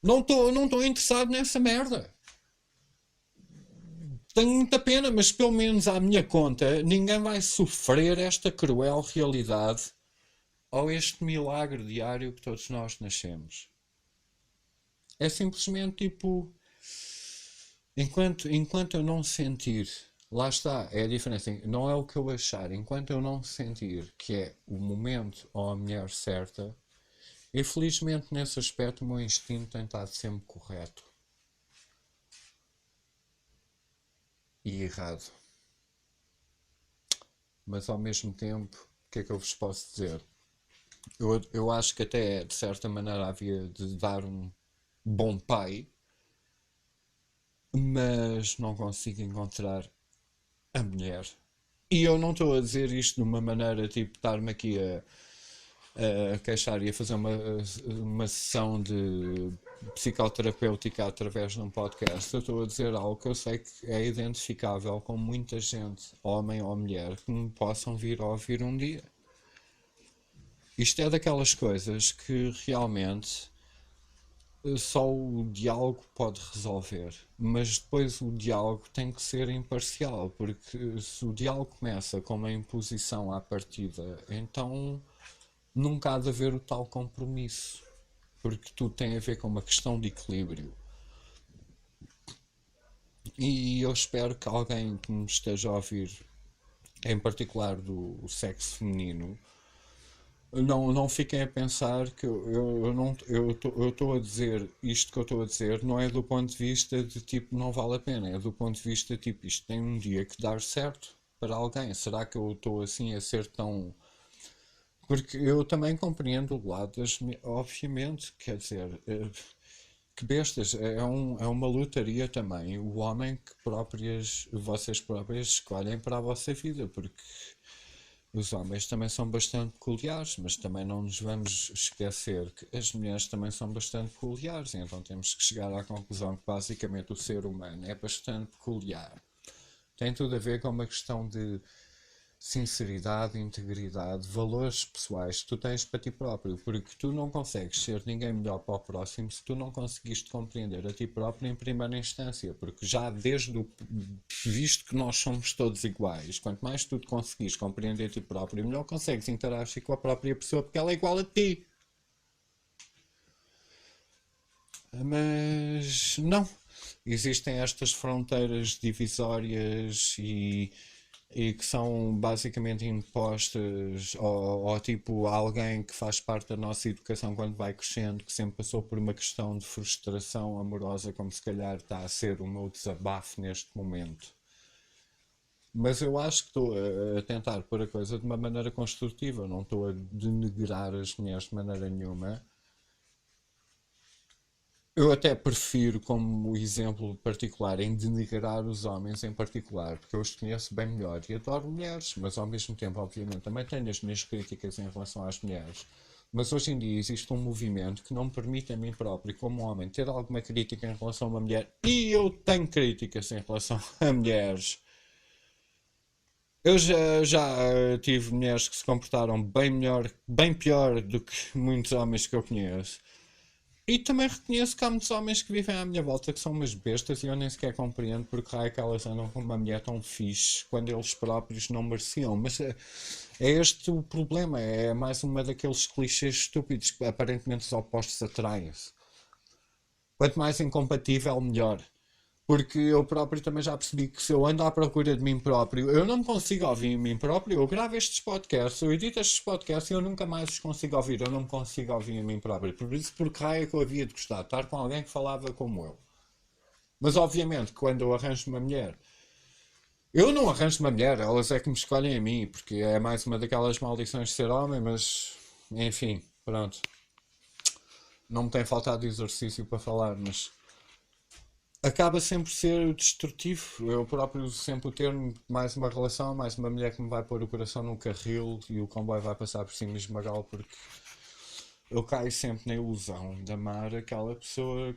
Não estou interessado nessa merda. Tenho muita pena, mas pelo menos à minha conta, ninguém vai sofrer esta cruel realidade ou este milagre diário que todos nós nascemos. É simplesmente tipo, enquanto eu não sentir, lá está, é a diferença, não é o que eu achar, enquanto eu não sentir que é o momento ou a mulher certa, e felizmente nesse aspecto o meu instinto tem estado sempre correto e errado. Mas ao mesmo tempo, o que é que eu vos posso dizer? Eu acho que até de certa maneira havia de dar um bom pai, mas não consigo encontrar a mulher. E eu não estou a dizer isto de uma maneira tipo estar-me aqui a queixar e a fazer uma sessão de psicoterapêutica através de um podcast. Eu estou a dizer algo que eu sei que é identificável com muita gente, homem ou mulher, que me possam vir a ouvir um dia. Isto é daquelas coisas que realmente só o diálogo pode resolver, mas depois o diálogo tem que ser imparcial, porque se o diálogo começa com uma imposição à partida, então nunca há de haver o tal compromisso, porque tudo tem a ver com uma questão de equilíbrio. E eu espero que alguém que me esteja a ouvir, em particular do sexo feminino, não fiquem a pensar que eu estou a dizer isto que eu estou a dizer não é do ponto de vista de tipo não vale a pena, é do ponto de vista tipo isto tem um dia que dar certo para alguém. Será que eu estou assim a ser tão. Porque eu também compreendo o lado das. Obviamente, quer dizer, que bestas, é uma lotaria também. O homem que vocês próprias escolhem para a vossa vida, porque os homens também são bastante peculiares, mas também não nos vamos esquecer que as mulheres também são bastante peculiares, então temos que chegar à conclusão que basicamente o ser humano é bastante peculiar. Tem tudo a ver com uma questão de sinceridade, integridade, valores pessoais que tu tens para ti próprio, porque tu não consegues ser ninguém melhor para o próximo se tu não conseguiste compreender a ti próprio em primeira instância, porque já desde o visto que nós somos todos iguais, quanto mais tu te conseguires compreender a ti próprio, melhor consegues interagir com a própria pessoa porque ela é igual a ti. Mas não, existem estas fronteiras divisórias e que são basicamente impostas ou tipo alguém que faz parte da nossa educação quando vai crescendo, que sempre passou por uma questão de frustração amorosa, como se calhar está a ser o meu desabafo neste momento. Mas eu acho que estou a tentar pôr a coisa de uma maneira construtiva, não estou a denegrar as mulheres de maneira nenhuma. Eu até prefiro como exemplo particular em denigrar os homens em particular, porque eu os conheço bem melhor e adoro mulheres, mas ao mesmo tempo, obviamente, também tenho as minhas críticas em relação às mulheres. Mas hoje em dia existe um movimento que não me permite a mim próprio, como homem, ter alguma crítica em relação a uma mulher. E eu tenho críticas em relação a mulheres. Eu já tive mulheres que se comportaram bem melhor, bem pior do que muitos homens que eu conheço. E também reconheço que há muitos homens que vivem à minha volta que são umas bestas e eu nem sequer compreendo porque raio que elas andam com uma mulher tão fixe quando eles próprios não mereciam. Mas é este o problema, é mais uma daqueles clichês estúpidos que aparentemente os opostos atraem-se. Quanto mais incompatível, melhor. Porque eu próprio também já percebi que se eu ando à procura de mim próprio, eu não me consigo ouvir em mim próprio. Eu gravo estes podcasts, eu edito estes podcasts e eu nunca mais os consigo ouvir. Eu não me consigo ouvir em mim próprio. Por isso, por que raio é que eu havia de gostar de estar com alguém que falava como eu? Mas obviamente, quando eu arranjo uma mulher, eu não arranjo uma mulher, elas é que me escolhem a mim, porque é mais uma daquelas maldições de ser homem, mas enfim, pronto. Não me tem faltado exercício para falar, mas acaba sempre por ser destrutivo. Eu próprio uso sempre o termo mais uma relação, mais uma mulher que me vai pôr o coração num carril e o comboio vai passar por cima e esmagá-lo, porque eu caio sempre na ilusão de amar aquela pessoa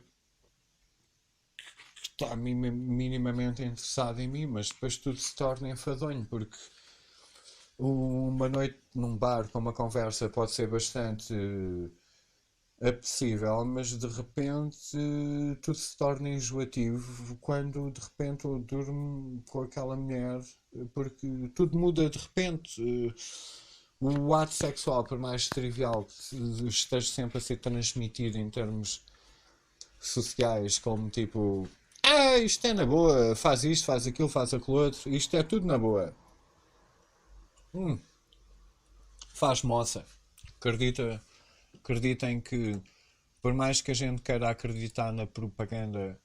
que está minimamente interessada em mim, mas depois tudo se torna enfadonho, porque uma noite num bar com uma conversa pode ser bastante apetecível, mas de repente tudo se torna enjoativo quando de repente eu durmo com aquela mulher, porque tudo muda de repente. O ato sexual, por mais trivial que esteja sempre a ser transmitido em termos sociais, como tipo, isto é na boa, faz isto, faz aquilo, faz aquilo outro, isto é tudo na boa. Faz moça. Acredita, acreditem que por mais que a gente queira acreditar na propaganda,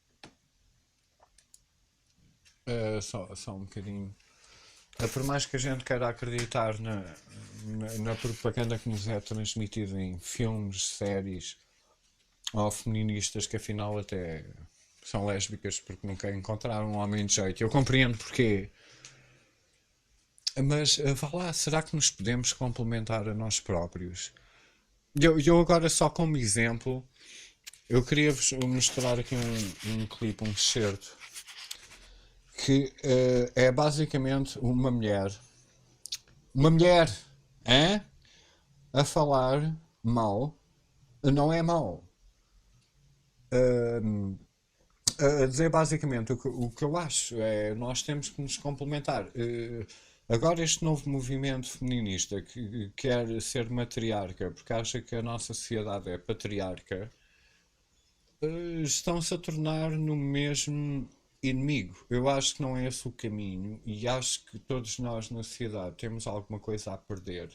só um bocadinho. Por mais que a gente queira acreditar na propaganda que nos é transmitida em filmes, séries ou feministas que afinal até são lésbicas porque nunca encontraram um homem de jeito. Eu compreendo porquê. Mas vá lá, será que nos podemos complementar a nós próprios? Eu agora só como exemplo, eu queria vos mostrar aqui um clipe, um excerto, que é basicamente uma mulher, hein? A falar mal, não é mal, a dizer basicamente o que eu acho é nós temos que nos complementar. Agora este novo movimento feminista que quer ser matriarca porque acha que a nossa sociedade é patriarca, estão-se a tornar no mesmo inimigo. Eu acho que não é esse o caminho e acho que todos nós na sociedade temos alguma coisa a perder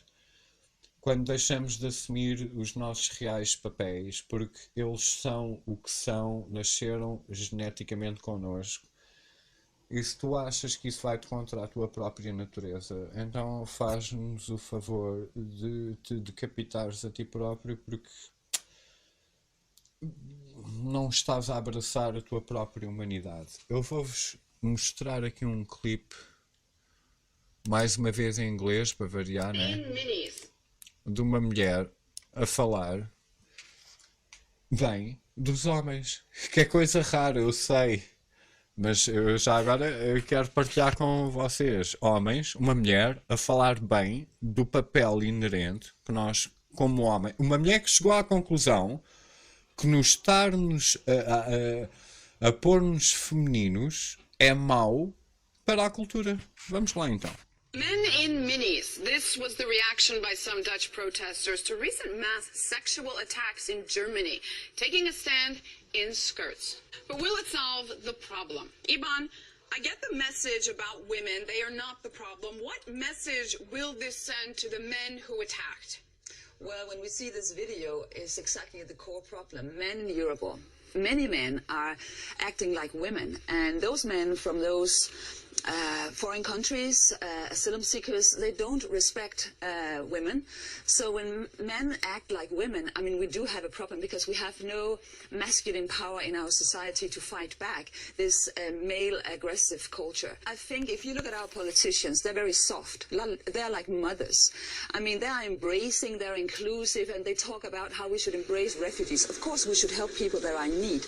quando deixamos de assumir os nossos reais papéis, porque eles são o que são, nasceram geneticamente connosco. E se tu achas que isso vai-te contra a tua própria natureza, então faz-nos o favor de te decapitares a ti próprio, porque não estás a abraçar a tua própria humanidade. Eu vou-vos mostrar aqui um clipe, mais uma vez em inglês, para variar, né? De uma mulher a falar bem dos homens. Que é coisa rara, eu sei. Mas eu já agora eu quero partilhar com vocês, homens, uma mulher a falar bem do papel inerente que nós, como homem, uma mulher que chegou à conclusão que nos estarmos a pôr-nos femininos é mau para a cultura. Vamos lá então. Men in minis. This was the reaction by some Dutch protesters to recent mass sexual attacks in Germany, taking a stand in skirts. But will it solve the problem? Iban, I get the message about women. They are not the problem. What message will this send to the men who attacked? Well, when we see this video, it's exactly the core problem. Men in Europe, many men are acting like women, and those men from those foreign countries, asylum seekers, they don't respect women. So when men act like women, I mean, we do have a problem because we have no masculine power in our society to fight back this male aggressive culture. I think if you look at our politicians, they're very soft. They're like mothers. I mean, they are embracing, they're inclusive, and they talk about how we should embrace refugees. Of course, we should help people that are in need.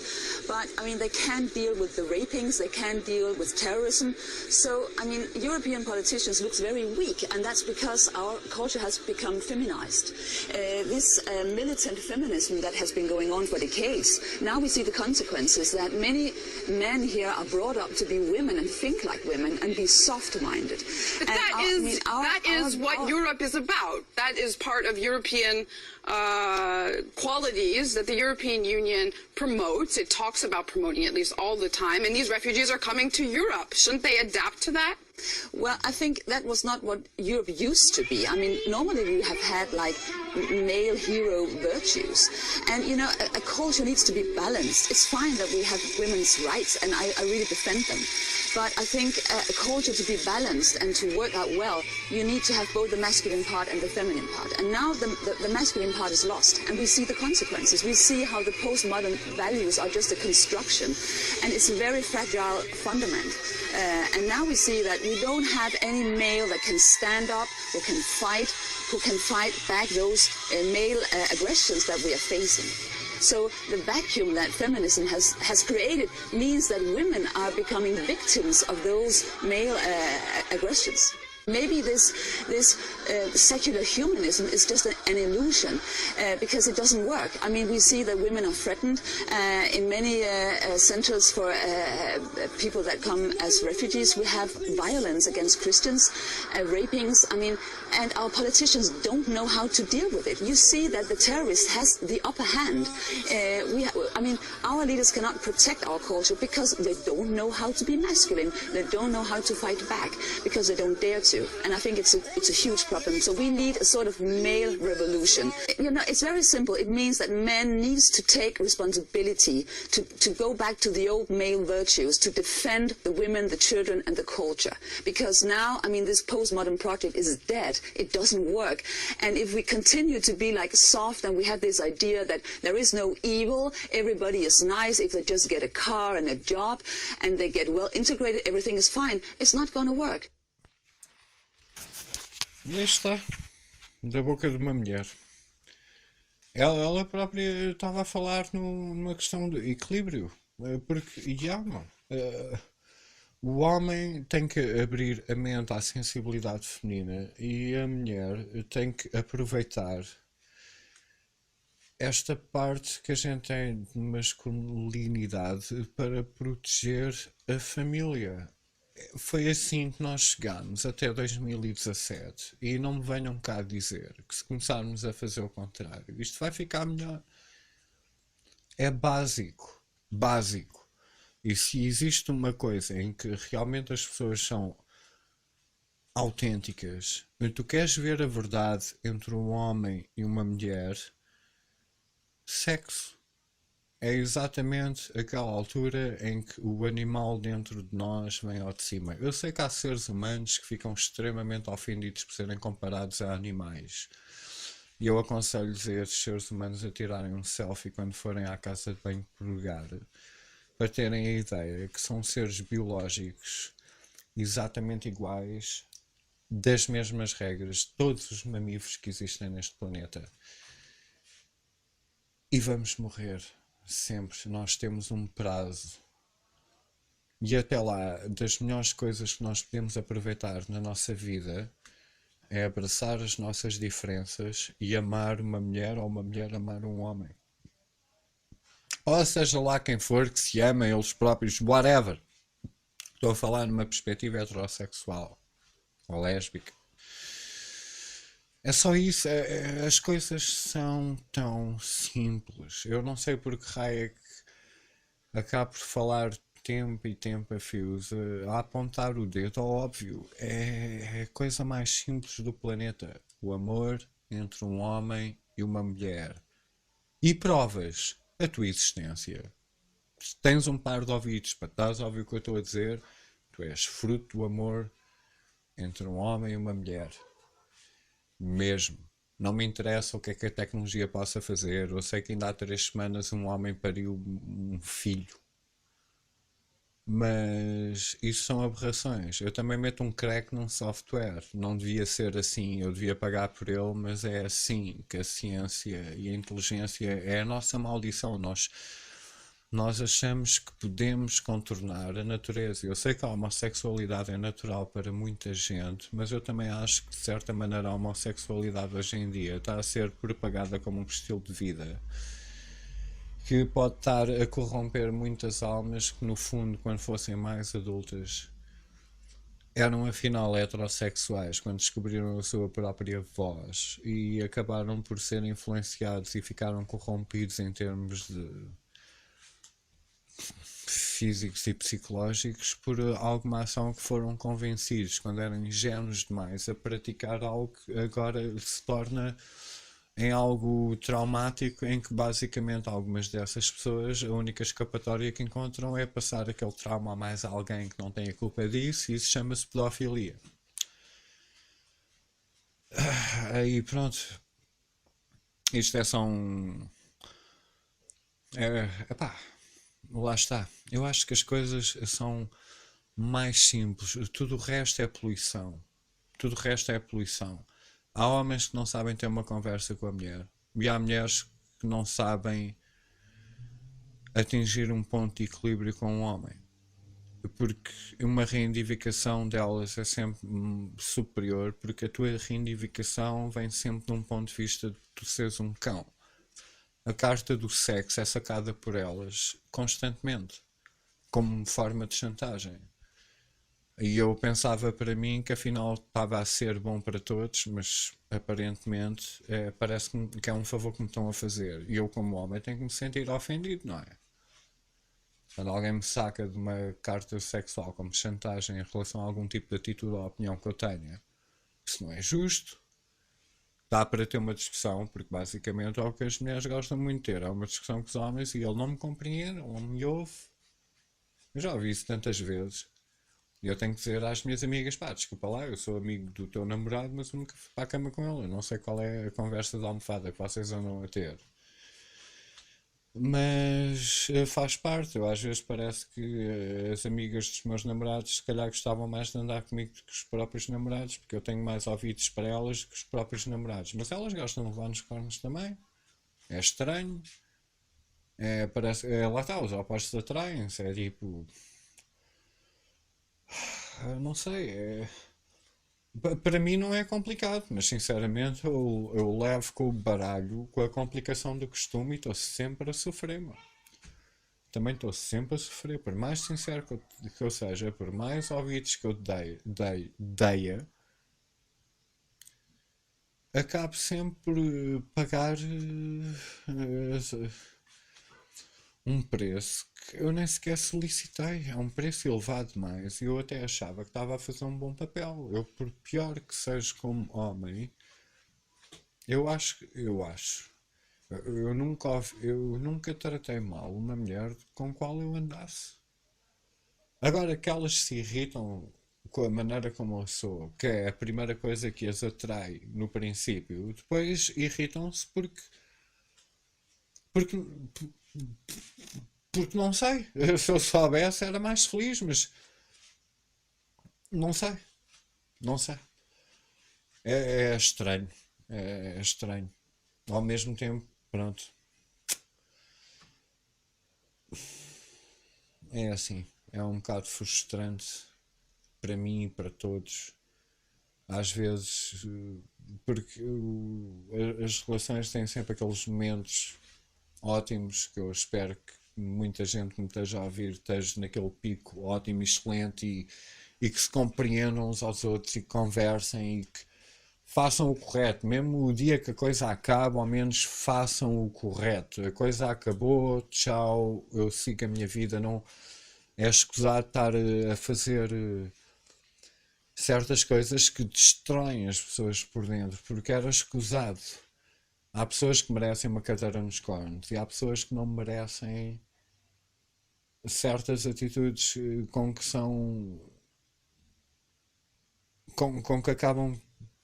But, I mean, they can't deal with the rapings, they can't deal with terrorism. So, I mean, European politicians look very weak, and that's because our culture has become feminized. This militant feminism that has been going on for decades, now we see the consequences that many men here are brought up to be women and think like women and be soft-minded. But that is what Europe is about. That is part of European qualities that the European Union promotes. It talks about promoting at least all the time, and these refugees are coming to Europe. Shouldn't they adapt to that? Well, I think that was not what Europe used to be. I mean, normally we have had like male hero virtues. And, you know, a culture needs to be balanced. It's fine that we have women's rights, and I really defend them. But I think a culture to be balanced and to work out well, you need to have both the masculine part and the feminine part. And now the masculine part is lost, and we see the consequences. We see how the postmodern values are just a construction, and it's a very fragile fundament. And now we see that we don't have any male that can stand up, who can fight back those male aggressions that we are facing. So the vacuum that feminism has created means that women are becoming victims of those male aggressions. Maybe this secular humanism is just an illusion because it doesn't work. I mean, we see that women are threatened in many centers for people that come as refugees. We have violence against Christians, rapings. I mean, and our politicians don't know how to deal with it. You see that the terrorist has the upper hand. I mean, our leaders cannot protect our culture because they don't know how to be masculine. They don't know how to fight back because they don't dare to. And I think it's a huge problem. So we need a sort of male revolution. You know, it's very simple. It means that men needs to take responsibility to go back to the old male virtues, to defend the women, the children, and the culture. Because now, I mean, this postmodern project is dead. It doesn't work. And if we continue to be like soft and we have this idea that there is no evil, everybody is nice, if they just get a car and a job and they get well integrated, everything is fine, it's not going to work. E aí está, da boca de uma mulher. Ela própria estava a falar numa questão de equilíbrio, porque o homem tem que abrir a mente à sensibilidade feminina e a mulher tem que aproveitar esta parte que a gente tem de masculinidade para proteger a família. Foi assim que nós chegámos até 2017 e não me venham cá dizer que se começarmos a fazer o contrário, isto vai ficar melhor. É básico. E se existe uma coisa em que realmente as pessoas são autênticas, tu queres ver a verdade entre um homem e uma mulher, sexo. É exatamente aquela altura em que o animal dentro de nós vem ao de cima. Eu sei que há seres humanos que ficam extremamente ofendidos por serem comparados a animais. E eu aconselho-lhes a esses seres humanos a tirarem um selfie quando forem à casa de banho purgar, para terem a ideia que são seres biológicos exatamente iguais, das mesmas regras, de todos os mamíferos que existem neste planeta. E vamos morrer. Sempre. Nós temos um prazo. E até lá, das melhores coisas que nós podemos aproveitar na nossa vida é abraçar as nossas diferenças e amar uma mulher ou uma mulher amar um homem. Ou seja lá quem for que se ama eles próprios, whatever. Estou a falar numa perspectiva heterossexual ou lésbica. É só isso, as coisas são tão simples. Eu não sei por que raio é que acabo por falar tempo e tempo a fios, a apontar o dedo ao óbvio. É a coisa mais simples do planeta. O amor entre um homem e uma mulher. E provas a tua existência. Se tens um par de ouvidos para estás a ouvir o que eu estou a dizer, Tu és fruto do amor entre um homem e uma mulher. Mesmo. Não me interessa o que é que a tecnologia possa fazer. Eu sei que ainda há 3 semanas um homem pariu um filho. Mas isso são aberrações. Eu também meto um crack num software. Não devia ser assim. Eu devia pagar por ele, mas é assim que a ciência e a inteligência é a nossa maldição. Nós achamos que podemos contornar a natureza. Eu sei que a homossexualidade é natural para muita gente, mas eu também acho que de certa maneira a homossexualidade hoje em dia está a ser propagada como um estilo de vida que pode estar a corromper muitas almas que no fundo, quando fossem mais adultas, eram afinal heterossexuais quando descobriram a sua própria voz e acabaram por ser influenciados e ficaram corrompidos em termos de físicos e psicológicos por alguma ação que foram convencidos quando eram ingênuos demais a praticar algo que agora se torna em algo traumático, em que basicamente algumas dessas pessoas a única escapatória que encontram é passar aquele trauma a mais alguém que não tem a culpa disso, e isso chama-se pedofilia. Aí pronto, isto é só um... epá, lá está. Eu acho que as coisas são mais simples. Tudo o resto é poluição. Tudo o resto é poluição. Há homens que não sabem ter uma conversa com a mulher. E há mulheres que não sabem atingir um ponto de equilíbrio com um homem. Porque uma reivindicação delas é sempre superior, porque a tua reivindicação vem sempre de um ponto de vista de tu seres um cão. A carta do sexo é sacada por elas constantemente, como forma de chantagem. E eu pensava para mim que afinal estava a ser bom para todos, mas aparentemente parece que é um favor que me estão a fazer. E eu, como homem, tenho que me sentir ofendido, não é? Quando alguém me saca de uma carta sexual como chantagem em relação a algum tipo de atitude ou opinião que eu tenha, isso não é justo. Dá para ter uma discussão, porque basicamente é o que as mulheres gostam muito de ter. É uma discussão com os homens e ele não me compreende, ele não me ouve. Eu já ouvi isso tantas vezes. E eu tenho que dizer às minhas amigas, pá, desculpa lá, eu sou amigo do teu namorado, mas eu nunca fui para a cama com ele. Eu não sei qual é a conversa de almofada que vocês andam a ter. Mas faz parte. Eu às vezes parece que as amigas dos meus namorados se calhar gostavam mais de andar comigo do que os próprios namorados, porque eu tenho mais ouvidos para elas do que os próprios namorados. Mas elas gostam de levar nos cornos também. É estranho. Parece, lá está, os opostos atraem-se. É tipo... não sei, para mim não é complicado, mas sinceramente eu levo com o baralho com a complicação do costume e estou sempre a sofrer, mano. Também estou sempre a sofrer, por mais sincero que eu seja, por mais ouvidos que eu deia, acabo sempre por pagar um preço que eu nem sequer solicitei. É um preço elevado demais. E eu até achava que estava a fazer um bom papel. Eu, por pior que seja como homem, eu nunca tratei mal uma mulher com a qual eu andasse. Agora que elas se irritam com a maneira como eu sou, que é a primeira coisa que as atrai no princípio, depois irritam-se porque não sei. Se eu soubesse era mais feliz, mas não sei. Não sei. É estranho. É estranho. Ao mesmo tempo, pronto. É assim. É um bocado frustrante para mim e para todos. Às vezes, porque as relações têm sempre aqueles momentos ótimos que eu espero que muita gente que me esteja a ouvir esteja naquele pico ótimo, excelente e que se compreendam uns aos outros e que conversem e que façam o correto. Mesmo o dia que a coisa acaba, ao menos façam o correto. A coisa acabou, tchau, eu sigo a minha vida. Não é escusado estar a fazer certas coisas que destroem as pessoas por dentro, porque era escusado. Há pessoas que merecem uma cadeira nos cornos e há pessoas que não merecem certas atitudes com que são com que acabam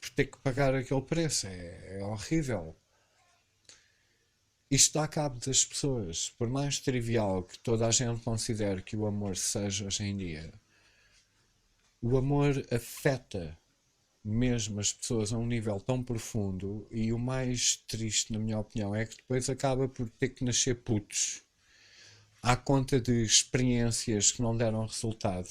por ter que pagar aquele preço. É horrível. Isto dá cabo das pessoas. Por mais trivial que toda a gente considere que o amor seja hoje em dia, o amor afeta mesmo as pessoas a um nível tão profundo, e o mais triste, na minha opinião, é que depois acaba por ter que nascer putos à conta de experiências que não deram resultado,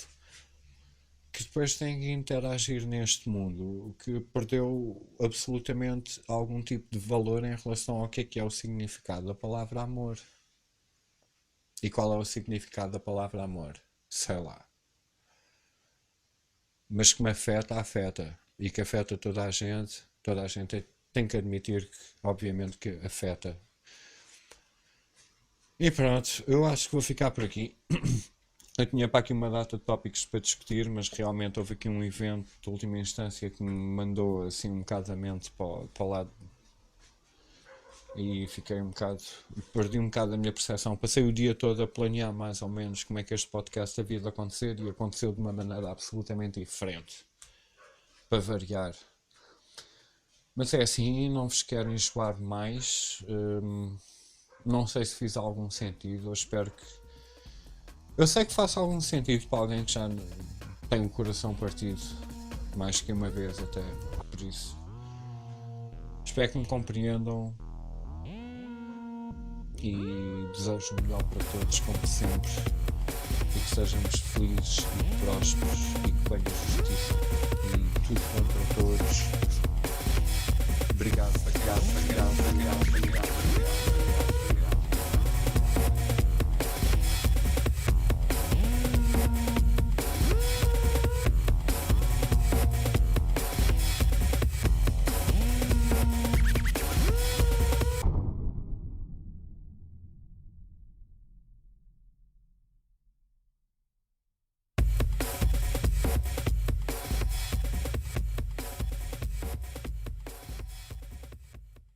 que depois têm que interagir neste mundo, que perdeu absolutamente algum tipo de valor em relação ao que é o significado da palavra amor. E qual é o significado da palavra amor? Sei lá. Mas que me afeta, afeta. E que afeta toda a gente tem que admitir que, obviamente, que afeta. E pronto, eu acho que vou ficar por aqui. Eu tinha para aqui uma data de tópicos para discutir, mas realmente houve aqui um evento de última instância que me mandou assim um bocado a mente para o lado, e perdi um bocado a minha percepção. Passei o dia todo a planear mais ou menos como é que este podcast havia de acontecer, e aconteceu de uma maneira absolutamente diferente, para variar. Mas é assim, não vos quero enjoar mais. Não sei se fiz algum sentido, eu espero que... Eu sei que faça algum sentido para alguém que já tem o coração partido mais que uma vez até, por isso espero que me compreendam, e desejo o melhor para todos, como sempre, e que sejamos felizes e prósperos, e que venha a justiça e tudo bom para todos. Obrigado.